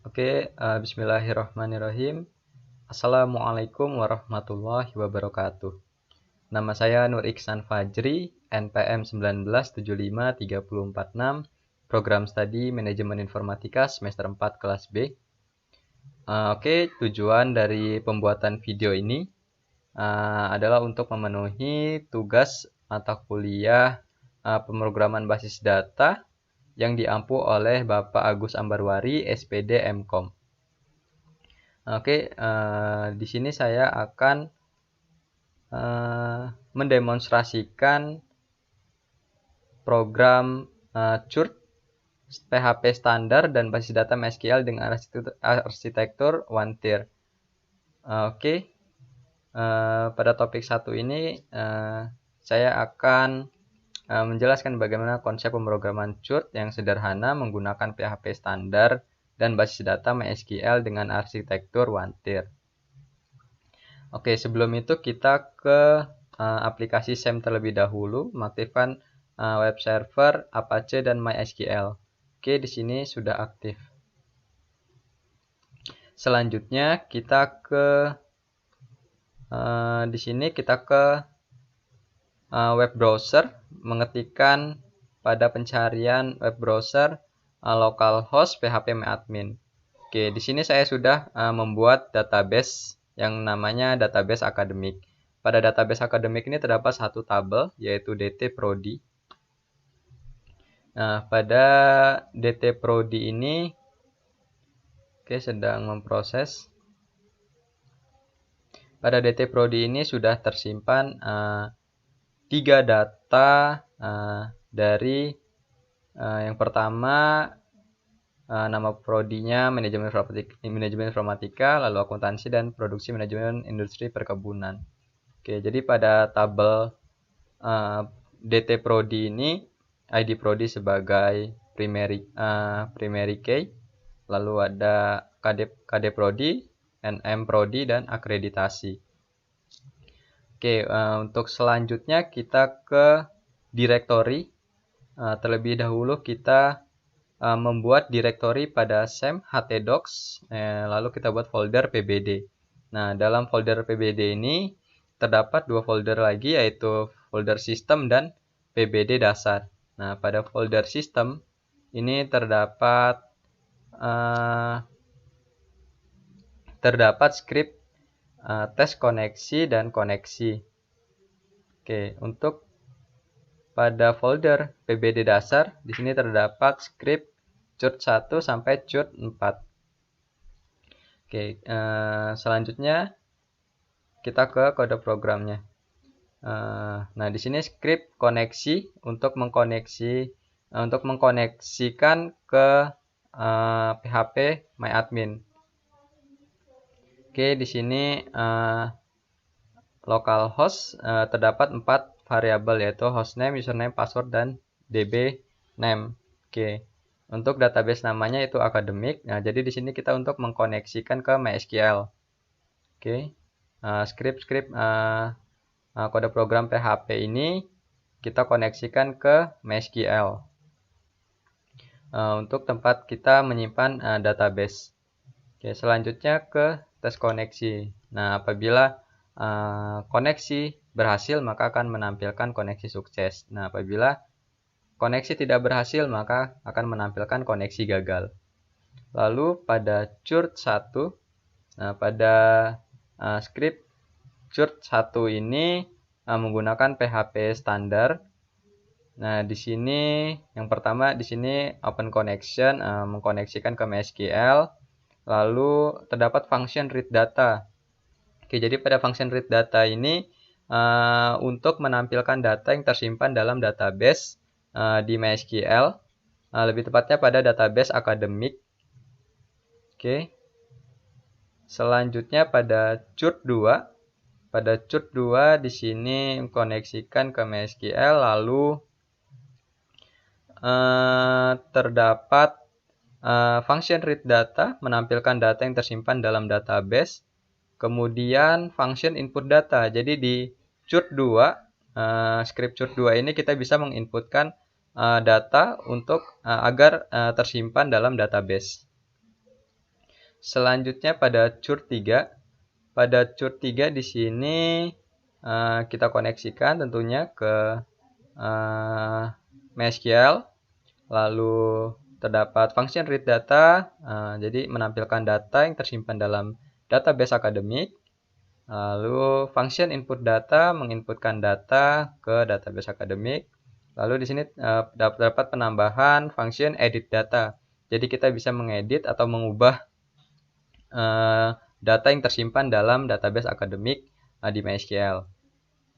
Bismillahirrahmanirrahim. Assalamualaikum warahmatullahi wabarakatuh. Nama saya Nur Iksan Fajri, NPM 1975346, Program Studi Manajemen Informatika semester 4 kelas B. Tujuan dari pembuatan video ini adalah untuk memenuhi tugas mata kuliah pemrograman basis data yang diampu oleh Bapak Agus Ambarwari, SPD MKOM. Di sini saya akan mendemonstrasikan program CURT, PHP standar dan basis data MySQL dengan arsitektur one tier. Pada topik 1 ini saya akan menjelaskan bagaimana konsep pemrograman CURT yang sederhana menggunakan PHP standar dan basis data MySQL dengan arsitektur one tier. Sebelum itu kita ke aplikasi SAM terlebih dahulu, mengaktifkan web server, Apache dan MySQL. Di sini sudah aktif. Selanjutnya kita ke di sini kita ke web browser, mengetikkan pada pencarian web browser localhost phpMyAdmin. Di sini saya sudah membuat database yang namanya database akademik. Pada database akademik ini terdapat satu tabel, yaitu DT-Prodi. Nah, pada DT-Prodi ini sedang memproses. Pada DT-Prodi ini sudah tersimpan 3 data dari yang pertama nama prodinya manajemen informatika, lalu akuntansi dan produksi manajemen industri perkebunan. Jadi pada tabel DT Prodi ini ID Prodi sebagai primary key, lalu ada KD Prodi, NM Prodi dan akreditasi. Untuk selanjutnya kita ke directory. Terlebih dahulu kita membuat directory pada SAM htdocs, lalu kita buat folder pbd. Nah, dalam folder pbd ini terdapat 2 folder lagi, yaitu folder sistem dan pbd dasar. Nah, pada folder sistem ini terdapat script tes koneksi dan koneksi. Untuk pada folder pbd dasar, di sini terdapat script CURT 1 sampai CURT 4. Selanjutnya kita ke kode programnya. Nah, di sini script koneksi untuk mengkoneksikan ke PHP MyAdmin. Di sini localhost terdapat 4 variabel, yaitu hostname, username, password dan db name. Untuk database namanya itu akademik. Nah, jadi di sini kita untuk mengkoneksikan ke MySQL. Script kode program PHP ini kita koneksikan ke MySQL untuk tempat kita menyimpan database. Selanjutnya ke tes koneksi. Nah, apabila koneksi berhasil, maka akan menampilkan koneksi sukses. Nah, apabila koneksi tidak berhasil, maka akan menampilkan koneksi gagal. Lalu pada CURT 1, nah, pada script CURT 1 ini menggunakan PHP standar. Nah, di sini yang pertama di sini open connection, mengkoneksikan ke MySQL. Lalu terdapat function read data. Jadi pada function read data ini untuk menampilkan data yang tersimpan dalam database di MySQL, lebih tepatnya pada database akademik. Selanjutnya pada CURT 2. Pada CURT 2 di sini mengkoneksikan ke MySQL, lalu terdapat function read data, menampilkan data yang tersimpan dalam database. Kemudian function input data. Jadi di CURT 2, script CURT 2 ini kita bisa menginputkan data untuk agar tersimpan dalam database. Selanjutnya pada churt 3. Pada churt 3 di sini kita koneksikan tentunya ke MySQL. Lalu terdapat function read data, jadi menampilkan data yang tersimpan dalam database akademik. Lalu function input data menginputkan data ke database akademik. Lalu di sini dapat penambahan function edit data. Jadi kita bisa mengedit atau mengubah data yang tersimpan dalam database akademik di MySQL.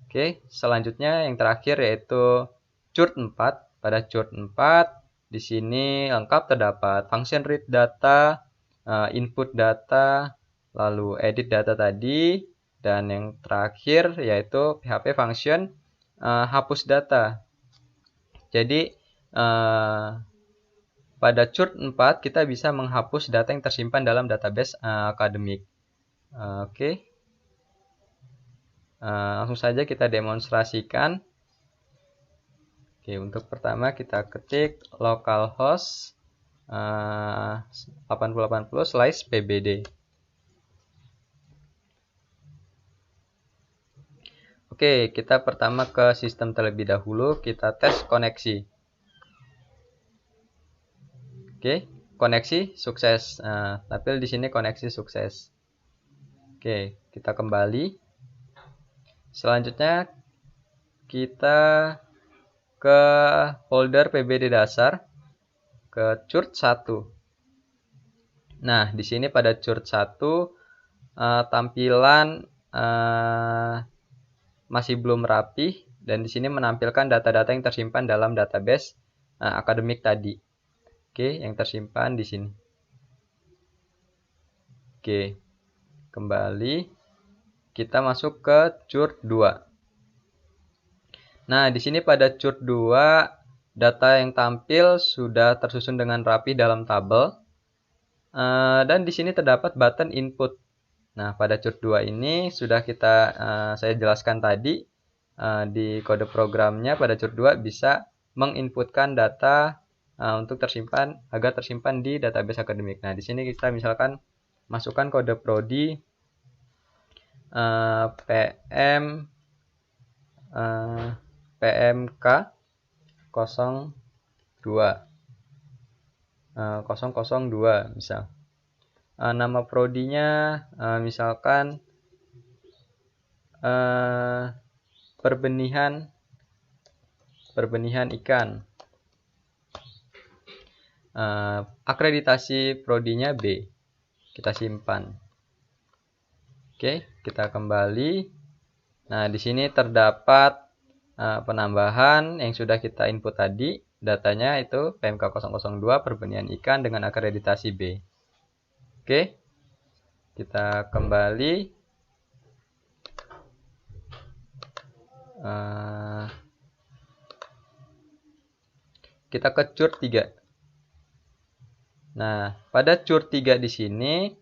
Oke, selanjutnya yang terakhir yaitu churt 4. Pada churt 4 di sini lengkap terdapat function read data, input data, lalu edit data tadi, dan yang terakhir yaitu PHP function hapus data. Jadi pada churt 4 kita bisa menghapus data yang tersimpan dalam database akademik. Oke. Langsung saja kita demonstrasikan. Oke, untuk pertama kita ketik localhost 8080/pbd. Oke, kita pertama ke sistem terlebih dahulu, kita tes koneksi. Oke, koneksi sukses. Tampil di sini koneksi sukses. Oke, kita kembali. Selanjutnya kita ke folder pbd dasar, ke churt 1. Nah, di sini pada churt 1 tampilan masih belum rapih, dan di sini menampilkan data-data yang tersimpan dalam database akademik tadi. Oke, yang tersimpan di sini. Oke, kembali. Kita masuk ke churt 2. Nah, di sini pada churt 2 data yang tampil sudah tersusun dengan rapi dalam tabel. Dan di sini terdapat button input. Nah, pada churt 2 ini sudah saya jelaskan tadi di kode programnya. Pada churt 2 bisa menginputkan data untuk agar tersimpan di database akademik. Nah, di sini kita misalkan masukkan kode prodi PMK 002 misal. Nama prodinya misalkan perbenihan ikan. Akreditasi prodinya B. Kita simpan. Oke, kita kembali. Nah, di sini terdapat penambahan yang sudah kita input tadi. Datanya itu PMK 002 perbenihan ikan dengan akreditasi B. Oke, kita kembali. Kita ke churt 3. Nah, pada churt 3 di sini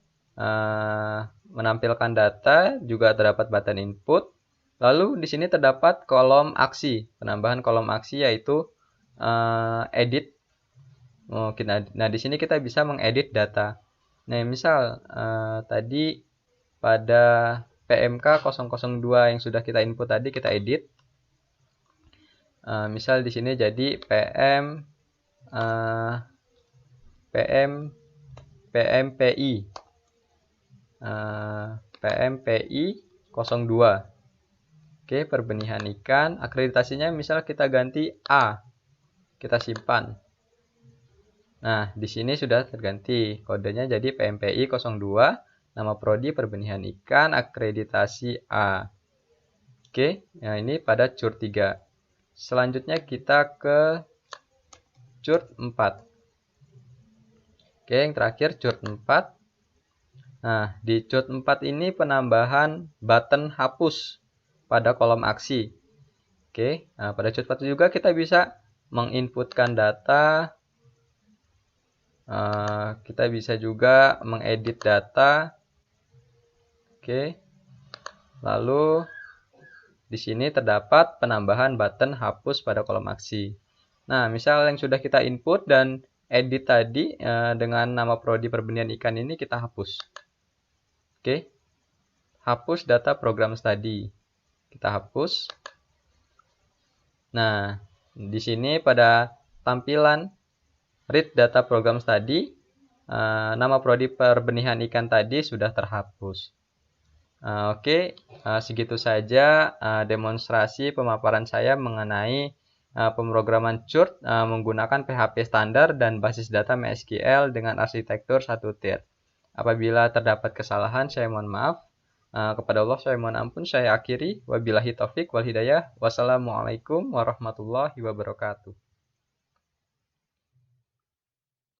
menampilkan data, juga terdapat button input. Lalu di sini terdapat kolom aksi. Penambahan kolom aksi yaitu edit. Nah, di sini kita bisa mengedit data. Nah, misal tadi pada PMK 002 yang sudah kita input tadi kita edit. Misal di sini jadi PMPI 02. Oke, perbenihan ikan. Akreditasinya misal kita ganti A. Kita simpan. Nah, di sini sudah terganti. Kodenya jadi PMPI 02. Nama prodi perbenihan ikan. Akreditasi A. Oke, nah ini pada churt 3. Selanjutnya kita ke churt 4. Oke, yang terakhir churt 4. Nah, di churt 4 ini penambahan button hapus pada kolom aksi. Oke, nah pada churt 4 juga kita bisa menginputkan data. Kita bisa juga mengedit data. Oke. Lalu di sini terdapat penambahan button hapus pada kolom aksi. Nah, misal yang sudah kita input dan edit tadi dengan nama prodi perbenihan ikan ini kita hapus. Oke. Hapus data program study. Kita hapus. Nah, di sini pada tampilan read data program study, nama prodi perbenihan ikan tadi sudah terhapus. Oke, segitu saja demonstrasi pemaparan saya mengenai pemrograman Church menggunakan PHP standar dan basis data MySQL dengan arsitektur 1 tier. Apabila terdapat kesalahan, saya mohon maaf. Kepada Allah saya mohon ampun. Saya akhiri. Wabillahi taufik wal hidayah. Wassalamualaikum warahmatullahi wabarakatuh.